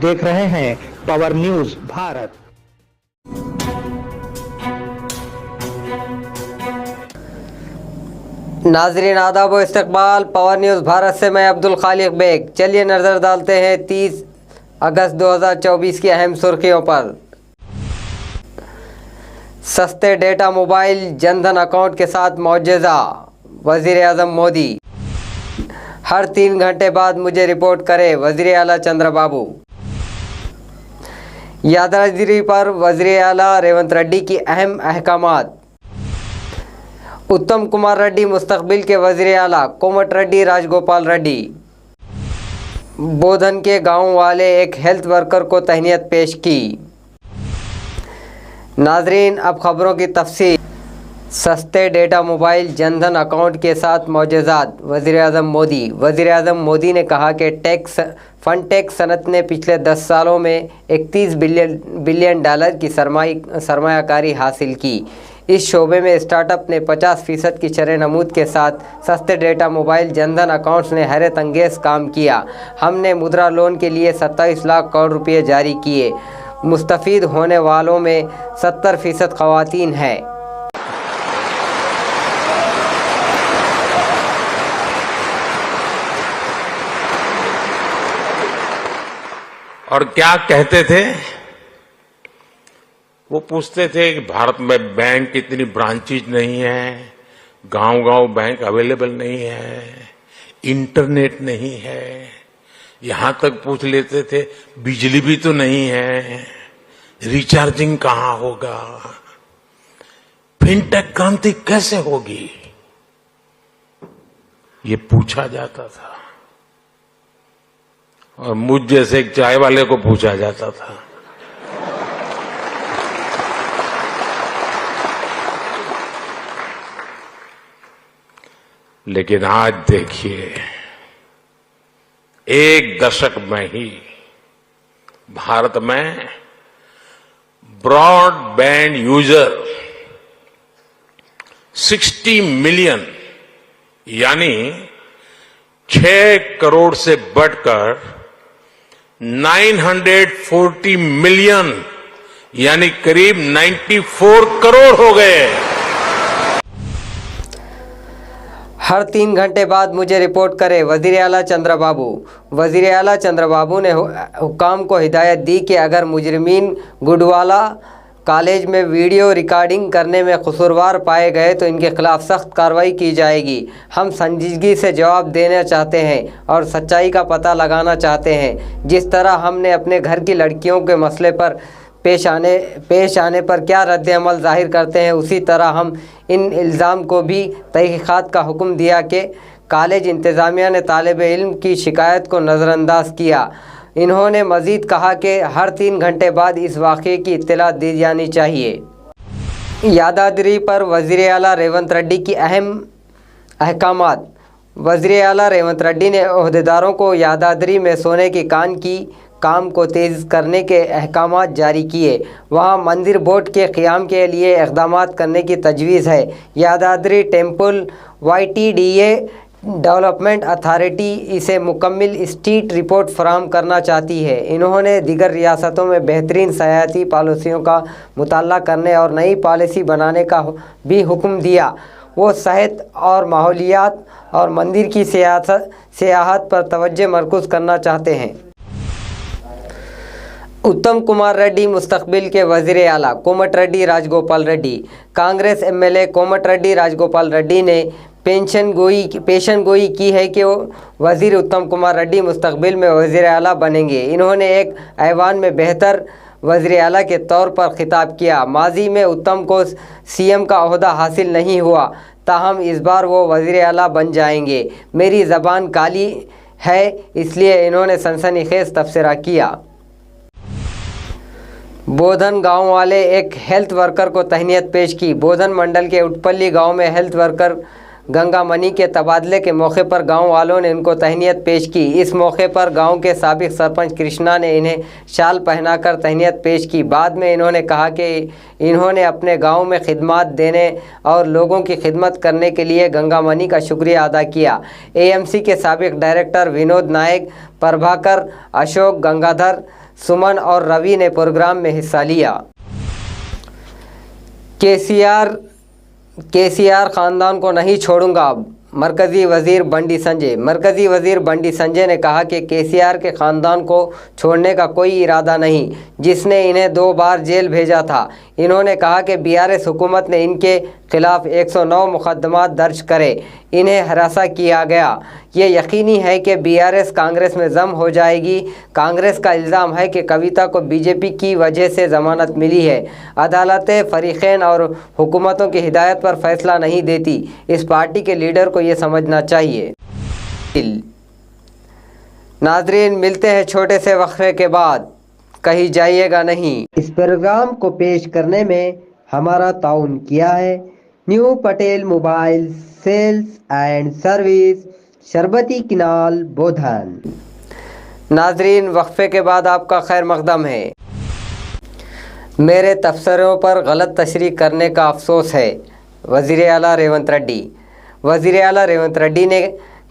देख रहे हैं पावर न्यूज भारत। नाजरीन आदाब व इस्तकबाल, पावर न्यूज़ भारत से मैं अब्दुल खालिक बेग। चलिए नज़र डालते हैं 30 अगस्त 2024 की अहम सुर्खियों पर। सस्ते डेटा मोबाइल जनधन अकाउंट के साथ मुआवजा, वज़ीर आज़म मोदी। हर 3 घंटे बाद मुझे रिपोर्ट करे, वज़ीर आला चंद्रबाबू। यादागिरी पर वज़ीर आला रेवंत रेड्डी की अहम अहकामात। उत्तम कुमार रेड्डी मुस्तकबिल के वज़ीर आला, कोमट रेड्डी राजगोपाल रेड्डी। बोधन के गांव वाले एक हेल्थ वर्कर को तहनीत पेश की। नाजरीन अब खबरों की तफसील। सस्ते डेटा मोबाइल जनधन अकाउंट के साथ मुआवजात, वज़ीर आज़म मोदी। वज़ीर आज़म मोदी ने कहा कि फनटेक सनत ने पिछले 10 सालों में 31 बिलियन डॉलर की सरमायाकारी हासिल की। इस शोबे में स्टार्टअप ने 50% की शरह नमूद के साथ सस्ते डेटा मोबाइल जनधन अकाउंट्स ने हैरत अंगेज़ काम किया। हमने मुद्रा लोन के लिए 27 लाख करोड़ रुपये जारी किए। मुस्तफ़ीद होने वालों में 70% ख़वातीन हैं। और क्या कहते थे? वो पूछते थे कि भारत में बैंक की इतनी ब्रांचेज नहीं है, गांव-गांव बैंक अवेलेबल नहीं है, इंटरनेट नहीं है। यहां तक पूछ लेते थे बिजली भी तो नहीं है, रिचार्जिंग कहां होगा, फिनटेक क्रांति कैसे होगी, ये पूछा जाता था। और मुझ जैसे एक चाय वाले को पूछा जाता था। लेकिन आज देखिए, 1 दशक में ही भारत में ब्रॉडबैंड यूजर 60 मिलियन यानी 6 करोड़ से बढ़कर 940 मिलियन यानी करीब 94 करोड़ हो गए। हर 3 घंटे बाद मुझे रिपोर्ट करे, वज़ीर आला चंद्रबाबू। वज़ीर आला चंद्रबाबू ने हुक्काम को हिदायत दी कि अगर मुजरिमीन गुडवाला कॉलेज में वीडियो रिकॉर्डिंग करने में कसूरवार पाए गए तो इनके खिलाफ सख्त कार्रवाई की जाएगी। हम संजीदगी से जवाब देना चाहते हैं और सच्चाई का पता लगाना चाहते हैं। जिस तरह हमने अपने घर की लड़कियों के मसले पर पेश आने पर क्या रद्द-ए-अमल ज़ाहिर करते हैं, उसी तरह हम इन इल्ज़ाम को भी तहक़ीक़ात का हुक्म दिया कि कॉलेज इंतज़ामिया ने तालिब इल्म की शिकायत को नज़रअंदाज किया। इन्होंने मज़ीद कहा कि हर 3 घंटे बाद इस वाक़े की इत्तला दी जानी चाहिए। यादागिरी पर वज़ीर आला रेवंत रेड्डी की अहम अहकामात। वज़ीर आला रेवंत रेड्डी ने ओहदेदारों को यादागिरी में सोने की कान की काम को तेज़ करने के अहकामात जारी किए। वहाँ मंदिर बोर्ड के क़याम के लिए इक़दामात करने की तजवीज़ है। यादागिरी टेम्पल YTDA डेवलपमेंट अथॉरिटी इसे मुकम्मल स्ट्रीट रिपोर्ट फराहम करना चाहती है। इन्होंने दीगर रियासतों में बेहतरीन सयाहती पॉलिसियों का मुताला करने और नई पॉलिसी बनाने का भी हुक्म दिया। वो सेहत और माहौलियात और मंदिर की सियाहत पर तवज्जो मरकूज़ करना चाहते हैं। उत्तम कुमार रेड्डी मुस्तकबिल के वज़ीर आला, कोमट रेड्डी राजगोपाल रेड्डी। कांग्रेस MLA कोमट रेड्डी राजगोपाल रेड्डी ने पेशन गोई की है कि वज़ीर उत्तम कुमार रेड्डी मुस्तकबिल में वज़ीर आला बनेंगे। इन्होंने एक ऐवान में बेहतर वज़ीर आला के तौर पर खिताब किया। माजी में उत्तम को CM का ओहदा हासिल नहीं हुआ, ताहम इस बार वो वज़ीर आला बन जाएंगे। मेरी ज़बान काली है, इसलिए इन्होंने सनसनीखेज़ तबसरा किया। बोधन गांव वाले एक हेल्थ वर्कर को तहनीत पेश की। बोधन मंडल के उटपल्ली गांव में हेल्थ वर्कर गंगा मनी के तबादले के मौके पर गांव वालों ने इनको तहनीत पेश की। इस मौके पर गांव के साबिक सरपंच कृष्णा ने इन्हें शाल पहनाकर तहनीत पेश की। बाद में इन्होंने कहा कि इन्होंने अपने गांव में खिदमत देने और लोगों की खिदमत करने के लिए गंगा मनी का शुक्रिया अदा किया। AMC के साबिक डायरेक्टर विनोद नायक, प्रभाकर, अशोक, गंगाधर, सुमन और रवि ने प्रोग्राम में हिस्सा लिया। केसीआर खानदान को नहीं छोड़ूंगा, मरकज़ी वज़ीर बंडी संजय। मरकज़ी वज़ीर बंडी संजय ने कहा कि केसीआर के ख़ानदान को छोड़ने का कोई इरादा नहीं, जिसने इन्हें 2 बार जेल भेजा था। इन्होंने कहा कि बीआरएस हुकूमत ने इनके खिलाफ 109 मुकदमा दर्ज करे, इन्हें हरासा किया गया। ये यकीनी है कि बीआरएस कांग्रेस में जम हो जाएगी। कांग्रेस का इल्ज़ाम है कि कविता को बीजेपी की वजह से ज़मानत मिली है। अदालतें फ़रीक़ैन और हुकूमतों की हिदायत पर फैसला नहीं देती। इस पार्टी के लीडर को ये समझना चाहिए। नाज़रीन, मिलते हैं छोटे से वक्फे के बाद, कहीं जाइएगा नहीं। इस प्रोग्राम को पेश करने में हमारा ताउन किया है new Patel mobile sales and service, शरबती किनाल, बोधन। नाज़रीन, वक्फे के बाद आपका खैर मक़दम है। मेरे तबसरों पर गलत तशरीह करने का अफसोस है। वज़ीर आला रेवंत रेड्डी। वज़ीर आला रेवंत रेड्डी ने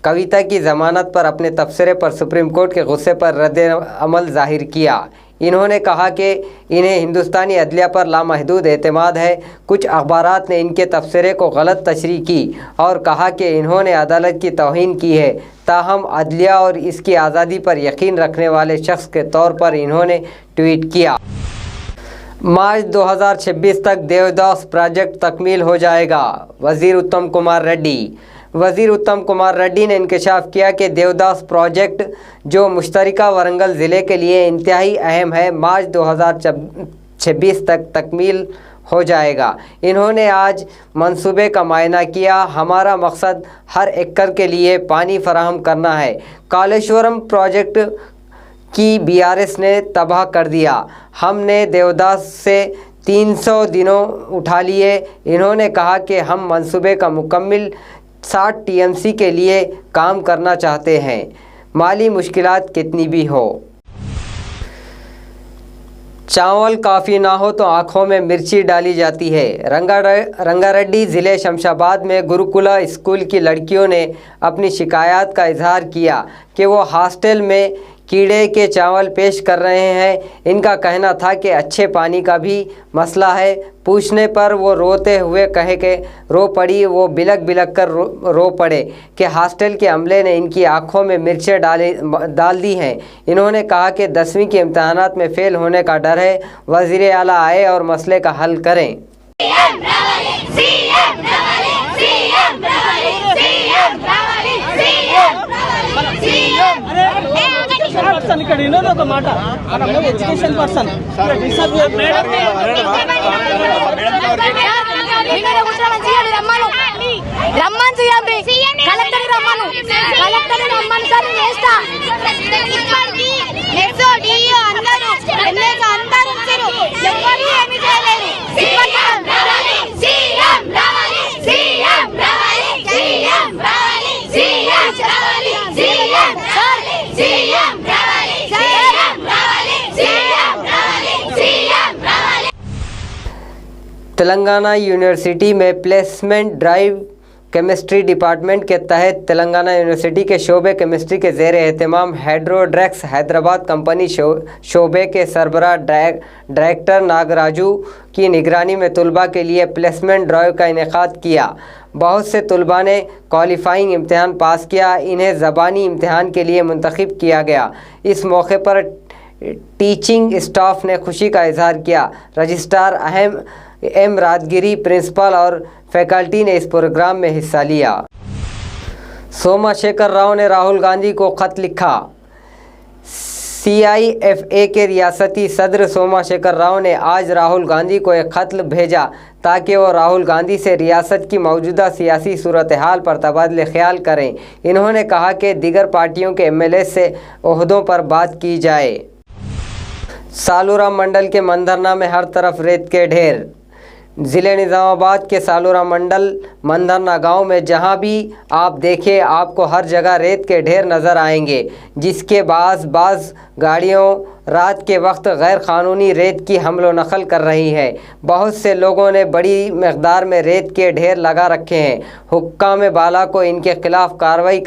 कविता की ज़मानत पर अपने तबसरे पर सुप्रीम कोर्ट के गुस्से पर रद्द अमल ज़ाहिर किया। इन्होंने कहा कि इन्हें हिंदुस्तानी अदलिया पर लामहदूद एतमाद है। कुछ अखबारात ने इनके तबसरे को गलत तशरीह की और कहा कि इन्होंने अदालत की तौहीन की है। ताहम अदलिया और इसकी आज़ादी पर यकीन रखने वाले शख्स के तौर पर इन्होंने ट्वीट किया। मार्च 2026 तक देवदास प्रोजेक्ट तकमील हो जाएगा, वज़ीर उत्तम कुमार रेड्डी। वज़ीर उत्तम कुमार रेड्डी ने इंकशाफ किया कि देवदास प्रोजेक्ट, जो मुश्तरका वरंगल ज़िले के लिए इंतहाई अहम है, मार्च 2026 तक तकमील हो जाएगा। इन्होंने आज मंसूबे का मायना किया। हमारा मकसद हर एकड़ के लिए पानी फराहम करना है। कालेश्वरम प्रोजेक्ट की बीआरएस ने तबाह कर दिया। हमने देवदास से 300 दिनों उठा लिए। इन्होंने कहा कि हम मंसूबे का मुकम्मल 60 टीएमसी के लिए काम करना चाहते हैं, माली मुश्किलात कितनी भी हो। चावल काफ़ी ना हो तो आँखों में मिर्ची डाली जाती है। रंगारेड्डी ज़िले शमशाबाद में गुरुकुला स्कूल की लड़कियों ने अपनी शिकायत का इजहार किया कि वो हॉस्टल में कीड़े के चावल पेश कर रहे हैं। इनका कहना था कि अच्छे पानी का भी मसला है। पूछने पर वो रोते हुए कहे कि रो पड़ी, वो बिलक बिलक कर रो पड़े कि हॉस्टल के अमले ने इनकी आंखों में मिर्चें डाल दी हैं। इन्होंने कहा कि 10वीं के इम्तहानात में फ़ेल होने का डर है। वज़ीर आला आए और मसले का हल करें। ఇక్కడ వినోద్ ఒక మాట, మనం ఎడ్యుకేషన్ పర్సన్ రమ్మని సీఎం కలెక్టర్ రమ్మను సార్ నేను వేస్తా. అందరూ ఎవరు ఏమి చేయలేదు. तेलंगाना यूनिवर्सिटी में प्लेसमेंट ड्राइव केमिस्ट्री डिपार्टमेंट के तहत तेलंगाना यूनिवर्सिटी के शोबे केमिस्ट्री के ज़ेर एहतमाम हाइड्रोड्रेक्स हैदराबाद कंपनी शोबे के सरबराह डायरेक्टर नागराजू की निगरानी में तलबा के लिए प्लेसमेंट ड्राइव का इनेकाद किया। बहुत से तलबा ने क्वालिफाइंग इम्तहान पास किया। इन्हें ज़बानी इम्तहान के लिए मुंतखब किया गया। इस मौके पर टीचिंग स्टाफ ने खुशी का इजहार किया। रजिस्ट्रार एम राजगिरी, प्रिंसिपल और फैकल्टी ने इस प्रोग्राम में हिस्सा लिया। सोमाशेखर राव ने राहुल गांधी को ख़त लिखा। CIFA के रियासती सदर सोमाशेखर राव ने आज राहुल गांधी को एक ख़त भेजा ताकि वो राहुल गांधी से रियासत की मौजूदा सियासी सूरत हाल पर तबादले ख्याल करें। इन्होंने कहा कि दीगर पार्टियों के MLA से ओहदों पर बात की जाए। सालूरा मंडल के मंदरना में हर तरफ रेत के ढेर। ज़िले निज़ामाबाद के सालूरा मंडल मंदरना गांव में जहां भी आप देखें आपको हर जगह रेत के ढेर नज़र आएंगे, जिसके बाज़ गाड़ियों رات کے وقت غیر قانونی ریت کی حمل و نقل کر رہی ہے۔ بہت سے لوگوں نے بڑی مقدار میں ریت کے ڈھیر لگا رکھے ہیں۔ حکام بالا کو ان کے خلاف کارروائی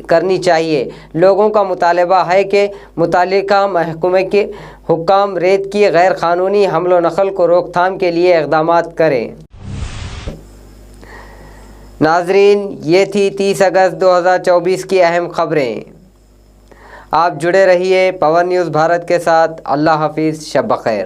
کرنی چاہیے۔ لوگوں کا مطالبہ ہے کہ متعلقہ محکمے کے حکام ریت کی غیر قانونی حمل و نقل کو روک تھام کے لیے اقدامات کریں۔ ناظرین، یہ تھی 30 اگست 2024 کی اہم خبریں۔ آپ جڑے رہیے پاور نیوز بھارت کے ساتھ۔ اللہ حافظ، شب بخیر۔